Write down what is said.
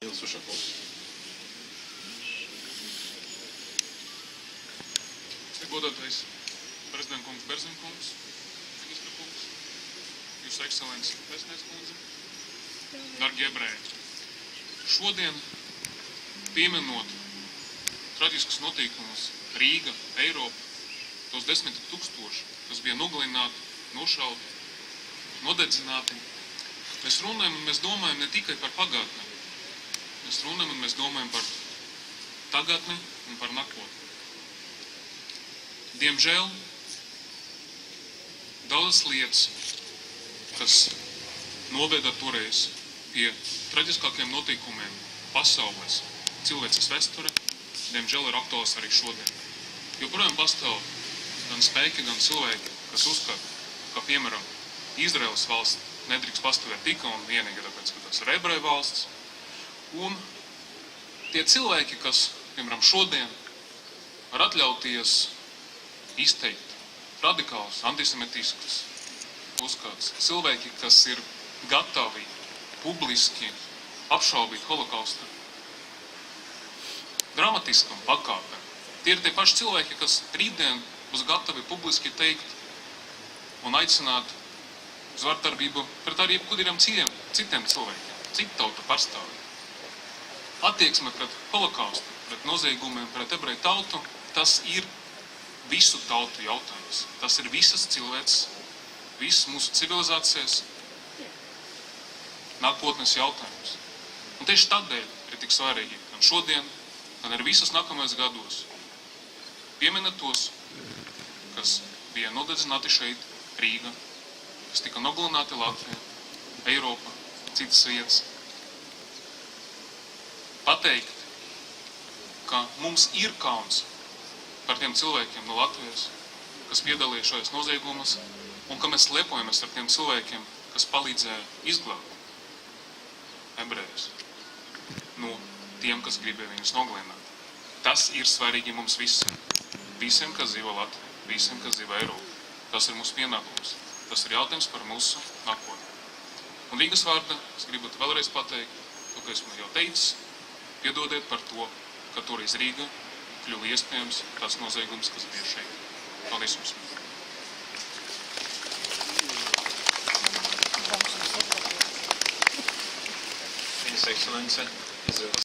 Jens Ušakovs. Godātais prezidenta kungs Berzina kungs, ministra kungs, Jūsu ekscelences Vēstniece kundze, dargie ebreji. Šodien, pieminot traģiskus notikumus Rīga, Eiropa, tos 10 000, kas bija nogalināti, nošauti, nodedzināti, mēs runājam un mēs domājam ne tikai par pagātni, mēs runājam un mēs domājam par tagadni un par nākotni. Diemžēl daudzas lietas, kas noveda toreiz pie traģiskākiem notikumiem pasaules, cilvēces vēsture, diemžēl ir aktuāls arī šodien. Joprojām pastāv gan spēki, gan cilvēki, kas uzskata, ka, piemēram, Izraēlas valsts nedrīkst pastāvēt tikai un vienīgi, tāpēc, ka tas ir ebreju valsts. Un tie cilvēki, kas, piemēram, šodien var atļauties izteikt radikālus, antisemitiskus uzskats. Cilvēki, kas ir gatavi publiski apšaubīt holokausta dramatiskam pakāpēm. Tie ir tie paši cilvēki, kas rītdien būs gatavi publiski teikt un aicināt uz vardarbību pret arī jebkuriem citiem cilvēkiem, citu tautu pārstāvjiem. Attieksme pret holokaustu, pret noziegumiem, pret ebreju tautu, tas ir visu tautu jautājums. Tas ir visas cilvēces, visas mūsu civilizācijas nākotnes jautājums. Un tieši tādēļ ir tik svarīgi gan šodien, gan arī visas nākamajos gados pieminēt tos, kas bija nodedzināti šeit, Rīga, kas tika nogalināti Latvijā, Eiropa, citas vietas. Pateikt, ka mums ir kauns par tiem cilvēkiem no Latvijas, kas piedalījās šajos noziegumus, un ka mēs lepojamies ar tiem cilvēkiem, kas palīdzēja izglābt ebrejus no tiem, kas gribēja viņus nogalināt. Tas ir svarīgi mums visiem. Visiem, kas dzīvo Latvijā, visiem, kas dzīvo Eiropā. Tas ir mūsu pienākums. Tas ir jautājums par mūsu nākotni. Un Rīgas vārdā es gribu vēlreiz pateikt, to, ka esmu jau teicis, piedodiet par to, ka toreiz Rīga kļuva iespējams tās noziegums, kas bija šeit. Paldies jums! Viņas ekscelence, Izraēlas